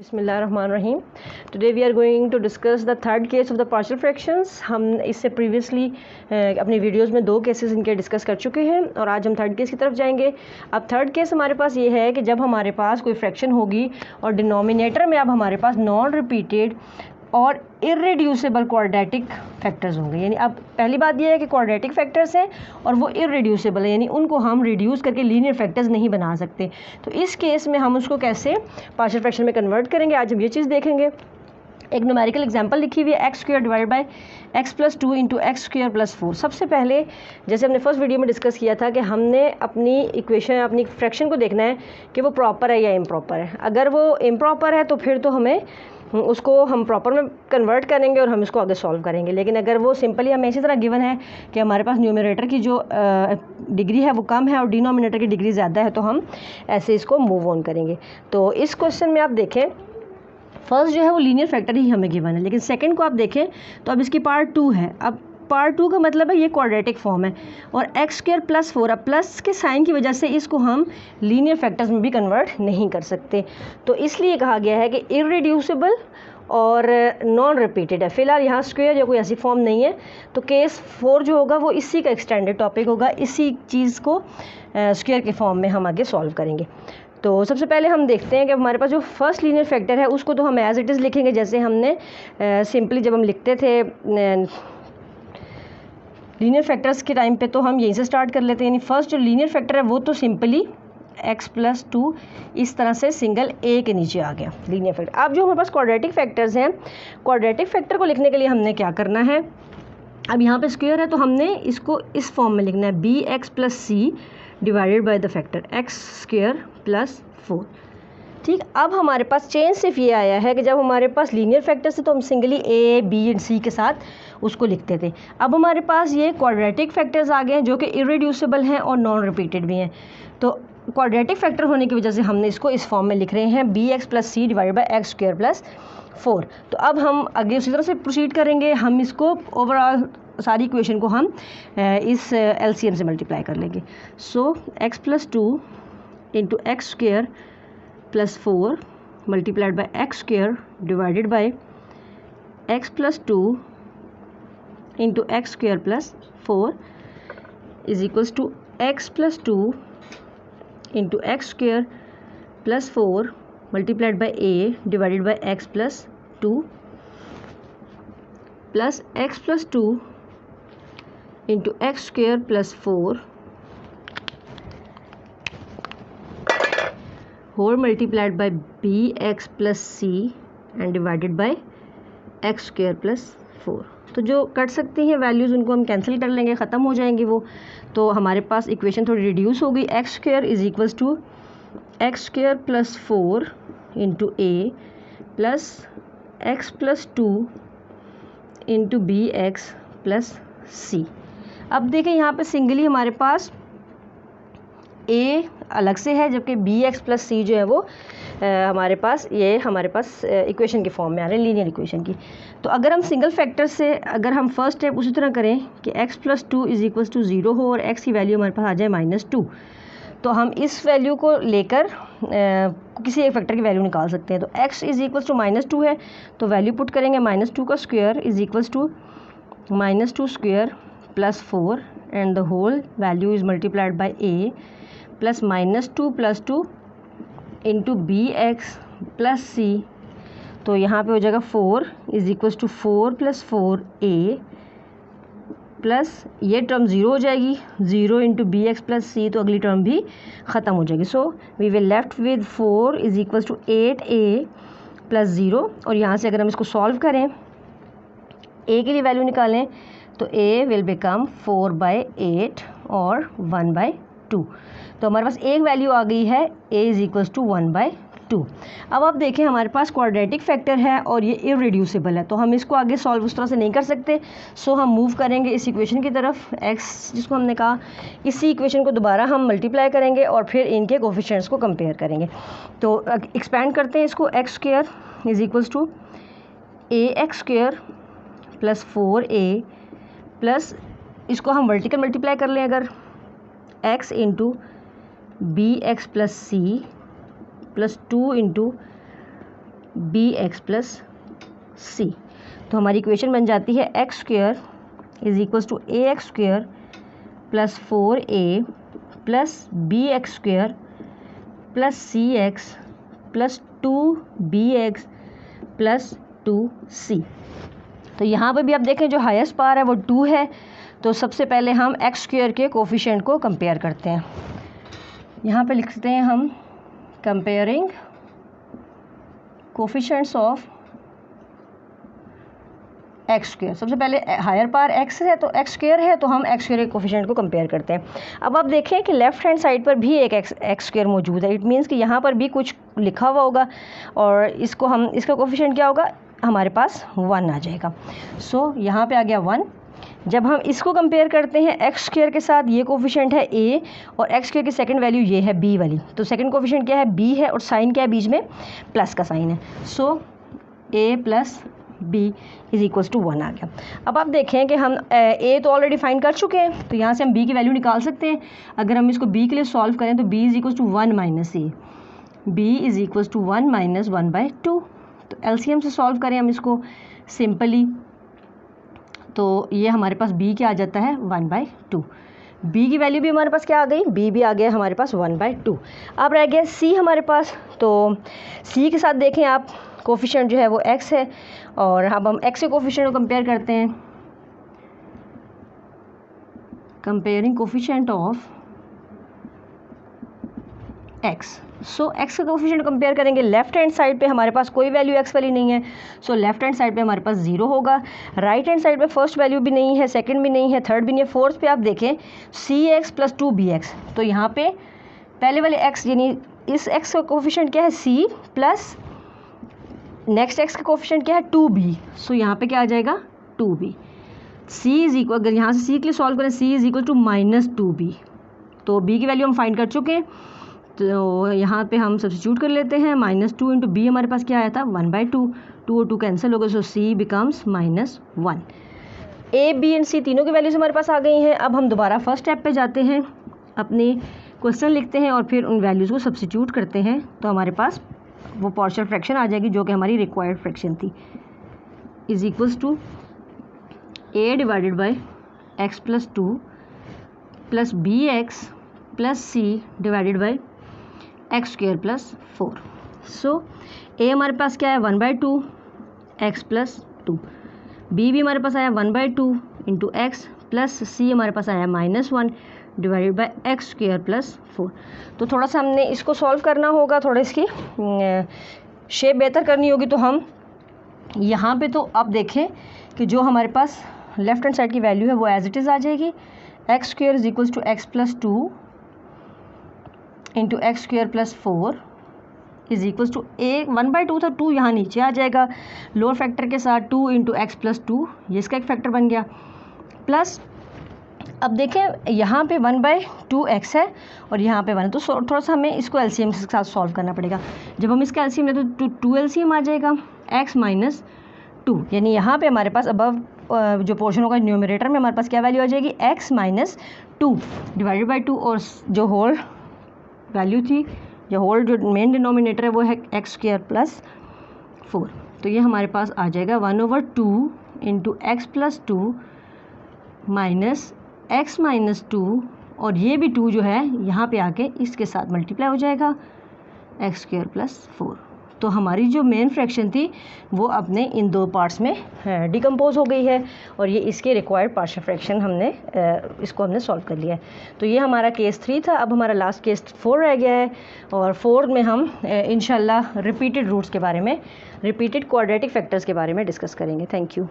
Bismillahirrahmanirrahim. Today we are going to discuss the third case of the partial fractions. हम इससे previously अपनी videos में दो cases इनके डिस्कस कर चुके हैं और आज हम थर्ड केस की तरफ जाएंगे। अब थर्ड केस हमारे पास ये है कि जब हमारे पास कोई फ्रैक्शन होगी और डिनोमिनेटर में अब हमारे पास नॉन रिपीटेड और इररेड्यूसिबल क्वाड्रेटिक फैक्टर्स होंगे। यानी अब पहली बात यह है कि क्वाड्रेटिक फैक्टर्स हैं और वो इररेड्यूसिबल है, यानी उनको हम रिड्यूस करके लीनियर फैक्टर्स नहीं बना सकते। तो इस केस में हम उसको कैसे पार्शियल फ्रैक्शन में कन्वर्ट करेंगे, आज हम ये चीज़ देखेंगे। एक न्यूमेरिकल एग्जांपल लिखी हुई है, x square divide by x plus 2 into x square plus 4। सबसे पहले जैसे हमने फर्स्ट वीडियो में डिस्कस किया था कि हमने अपनी इक्वेशन अपनी फ्रैक्शन को देखना है कि वो प्रॉपर है या इम्प्रॉपर है। अगर वो इम्प्रॉपर है तो फिर तो हमें उसको हम प्रॉपर में कन्वर्ट करेंगे और हम इसको आगे सॉल्व करेंगे। लेकिन अगर वो सिंपली हमें इसी तरह गिवन है कि हमारे पास न्यूमरेटर की जो डिग्री है वो कम है और डिनोमिनेटर की डिग्री ज़्यादा है, तो हम ऐसे इसको मूव ऑन करेंगे। तो इस क्वेश्चन में आप देखें, फर्स्ट जो है वो लीनियर फैक्टर ही हमें गिवन है, लेकिन सेकंड को आप देखें तो अब इसकी पार्ट 2 है। अब पार्ट 2 का मतलब है ये क्वाड्रेटिक फॉर्म है और एक्स स्क्वायर प्लस 4, अब प्लस के साइन की वजह से इसको हम लीनियर फैक्टर्स में भी कन्वर्ट नहीं कर सकते। तो इसलिए कहा गया है कि इररिड्यूसिबल और नॉन रिपीटेड है। फिलहाल यहाँ स्क्वायर या कोई ऐसी फॉर्म नहीं है, तो केस 4 जो होगा वो इसी का एक्सटेंडेड टॉपिक होगा। इसी चीज़ को स्क्वायर के फॉर्म में हम आगे सॉल्व करेंगे। तो सबसे पहले हम देखते हैं कि हमारे पास जो फर्स्ट लीनियर फैक्टर है उसको तो हम एज इट इज़ लिखेंगे, जैसे हमने सिंपली जब हम लिखते थे लीनियर फैक्टर्स के टाइम पे, तो हम यहीं से स्टार्ट कर लेते हैं। यानी फर्स्ट जो लीनियर फैक्टर है वो तो सिंपली x प्लस 2 इस तरह से सिंगल a के नीचे आ गया लीनियर फैक्टर। अब जो हमारे पास क्वाड्रेटिक फैक्टर्स हैं, क्वाड्रेटिक फैक्टर को लिखने के लिए हमने क्या करना है, अब यहाँ पे स्क्वायर है तो हमने इसको इस फॉर्म में लिखना है, bx plus c divided by the factor x square plus 4। ठीक, अब हमारे पास चेंज सिर्फ ये आया है कि जब हमारे पास लीनियर फैक्टर्स थे तो हम singly a, b and c के साथ उसको लिखते थे। अब हमारे पास ये क्वाड्रेटिक फैक्टर्स आ गए हैं जो कि इररिड्यूसिबल हैं और नॉन रिपीटेड भी हैं। तो क्वाड्रेटिक फैक्टर होने की वजह से हमने इसको इस फॉर्म में लिख रहे हैं, bx plus c divided by x square plus 4। तो अब हम आगे उसी तरह से प्रोसीड करेंगे। हम इसको ओवरऑल सारी इक्वेशन को हम इस एलसीएम से मल्टीप्लाई कर लेंगे। So x plus 2 into x square plus 4 multiplied by x square divided by x plus 2 into x square plus 4 is equals to x plus 2 into x square plus 4 multiplied by a divided by x plus 2 plus x plus 2 into x square plus 4 whole multiplied by bx plus c and divided by x square plus 4। तो जो cut सकती हैं values उनको हम cancel कर लेंगे, ख़त्म हो जाएंगी वो। तो हमारे पास इक्वेशन थोड़ी रिड्यूस हो गई। X square is equals to x square plus 4 into a plus x plus 2 into bx plus c। अब देखें यहाँ पे सिंगली हमारे पास a अलग से है, जबकि bx प्लस c जो है वो हमारे पास इक्वेशन के फॉर्म में आ रहे हैं, लीनियर इक्वेशन की। तो अगर हम सिंगल फैक्टर से अगर हम फर्स्ट स्टेप उसी तरह करें कि x plus 2 is equals to 0 हो और x की वैल्यू हमारे पास आ जाए -2, तो हम इस वैल्यू को लेकर किसी एक फैक्टर की वैल्यू निकाल सकते हैं। तो x इज इक्वल्स टू -2 है, तो वैल्यू पुट करेंगे -2 का square is equals to -2 square plus 4 and the whole value is multiplied by a plus -2 into bx plus c। तो यहाँ पे हो जाएगा 4 is equals to 4 plus 4a plus ये टर्म 0 हो जाएगी, 0 इंटू bx प्लस c, तो अगली टर्म भी ख़त्म हो जाएगी। So we will left with 4 is equals to 8a plus 0। और यहाँ से अगर हम इसको सॉल्व करें, a के लिए वैल्यू निकालें, तो a विल बिकम 4/8 और 1/2। तो हमारे पास एक वैल्यू आ गई है, a इज इक्वल्स टू 1/2। अब आप देखें हमारे पास क्वाड्रेटिक फैक्टर है और ये इररिड्यूसिबल है, तो हम इसको आगे सॉल्व उस तरह से नहीं कर सकते। सो हम मूव करेंगे इस इक्वेशन की तरफ, x जिसको हमने कहा, इसी इक्वेशन को दोबारा हम मल्टीप्लाई करेंगे और फिर इनके कोफिशिएंट्स को कंपेयर करेंगे। तो एक्सपैंड करते हैं इसको, x square is equals to ax square plus 4a plus इसको हम वर्टिकल मल्टीप्लाई कर लें अगर, x into bx plus c plus 2 into b x plus c. तो हमारी इक्वेशन बन जाती है x square is equals to a x square plus 4a plus b x square plus c x plus 2bx plus 2c। तो यहाँ पे भी आप देखें जो हाईएस्ट पावर है वो 2 है। तो सबसे पहले हम एक्स स्क्वेयर के कोफिशिएंट को कंपेयर करते हैं। यहाँ पे लिखते हैं हम comparing coefficients of x square. सबसे पहले हायर पावर एक्स है तो एक्स स्क्वेयर है, तो हम एक्स स्क्वेयर के कोफिशिएंट को कंपेयर करते हैं। अब आप देखें कि लेफ्ट हैंड साइड पर भी एक एक्स स्क्वेयर मौजूद है। इट मीन्स कि यहाँ पर भी कुछ लिखा हुआ होगा और इसका कोफिशिएंट क्या होगा, हमारे पास 1 आ जाएगा। सो यहाँ पे आ गया 1। जब हम इसको कंपेयर करते हैं एक्स स्क्वेयर के साथ, ये कोफिशिएंट है a और एक्स स्क्वेयर की सेकंड वैल्यू ये है b वाली। तो सेकंड कोफिशिएंट क्या है, b है और साइन क्या है, बीच में प्लस का साइन है। So a plus b is equals to 1 आ गया। अब आप देखें कि हम a तो ऑलरेडी फाइंड कर चुके हैं, तो यहाँ से हम b की वैल्यू निकाल सकते हैं। अगर हम इसको b के लिए सॉल्व करें तो b is equals to 1 minus a, b is equals to 1 minus 1/2। तो एलसीएम से सॉल्व करें हम इसको सिंपली, तो ये हमारे पास b क्या आ जाता है, 1/2। b की वैल्यू भी हमारे पास क्या आ गई, b भी आ गया हमारे पास 1/2। अब रह गया c हमारे पास। तो c के साथ देखें आप, कोफिशिएंट जो है वो x है और अब हम x के कोफिशिएंट को कंपेयर करते हैं। Comparing coefficient of x। So x का कोफिशिएंट कंपेयर करेंगे। लेफ्ट हैंड साइड पे हमारे पास कोई वैल्यू x वाली नहीं है, सो लेफ्ट हैंड साइड पे हमारे पास 0 होगा। राइट हैंड साइड पे फर्स्ट वैल्यू भी नहीं है, सेकंड भी नहीं है, थर्ड भी नहीं है, फोर्थ पे आप देखें cx प्लस 2bx। तो यहाँ पे पहले वाले x यानी इस x का कोफिशिएंट क्या है, c प्लस नेक्स्ट x का कोफिशिएंट क्या है, 2b। सो यहाँ पे क्या आ जाएगा, 2b। c इज इक्वल, अगर यहाँ से c के लिए सॉल्व करें, c is equal to minus 2b। तो b की वैल्यू हम फाइंड कर चुके हैं, तो यहाँ पे हम सब्स्टिट्यूट कर लेते हैं। -2 इंटू बी हमारे पास क्या आया था, 1/2। 2 और 2 कैंसिल हो गए, सो c becomes -1। a b and c तीनों की वैल्यूज हमारे पास आ गई हैं। अब हम दोबारा फर्स्ट स्टेप पे जाते हैं, अपने क्वेश्चन लिखते हैं और फिर उन वैल्यूज़ को सब्स्टिट्यूट करते हैं। तो हमारे पास वो पार्शियल फ्रैक्शन आ जाएगी जो कि हमारी रिक्वायर्ड फ्रैक्शन थी, is equals to a divided by x plus 2 plus bx plus c divided by x square plus 4। So a हमारे पास क्या है, 1/2 x प्लस 2, b भी हमारे पास आया 1/2 इंटू एक्स प्लस c हमारे पास आया -1 divided by x square plus 4। तो थोड़ा सा हमने इसको सॉल्व करना होगा, थोड़ा इसकी शेप बेहतर करनी होगी। तो हम यहाँ पे तो आप देखें कि जो हमारे पास लेफ्ट हैंड साइड की वैल्यू है वो एज इट इज़ आ जाएगी। X square is equals to x plus 2 into x square plus 4 is equals to a 1/2 था, 2 यहाँ नीचे आ जाएगा लोअर फैक्टर के साथ, 2 इंटू एक्स प्लस 2, ये इसका एक फैक्टर बन गया। प्लस अब देखें यहाँ पे 1/2x है और यहाँ पे 1, तो थोड़ा सा हमें इसको एलसीएम के साथ सॉल्व करना पड़ेगा। जब हम इसका एलसीएम लेते तो 2 एलसीएम आ जाएगा, x माइनस 2, यानी यहाँ पे हमारे पास अबव जो पोर्शन होगा न्यूमरेटर में हमारे पास क्या वैल्यू आ जाएगी, x माइनस 2 डिवाइडेड बाई 2, और जो होल वैल्यू थी, जो होल जो मेन डिनोमिनेटर है वो है एक्स स्क्वेयर प्लस 4। तो ये हमारे पास आ जाएगा 1/2 into x plus 2 minus x minus 2, और ये भी 2 जो है यहाँ पे आके इसके साथ मल्टीप्लाई हो जाएगा एक्स स्क्वेयर प्लस 4। तो हमारी जो मेन फ्रैक्शन थी वो अपने इन दो पार्ट्स में डिकम्पोज हो गई है और ये इसके रिक्वायर्ड पार्शियल फ्रैक्शन इसको हमने सॉल्व कर लिया है। तो ये हमारा केस 3 था। अब हमारा लास्ट केस 4 रह गया है और 4 में हम इंशाल्लाह रिपीटेड रूट्स के बारे में, रिपीटेड क्वाड्रेटिक फैक्टर्स के बारे में डिस्कस करेंगे। Thank you.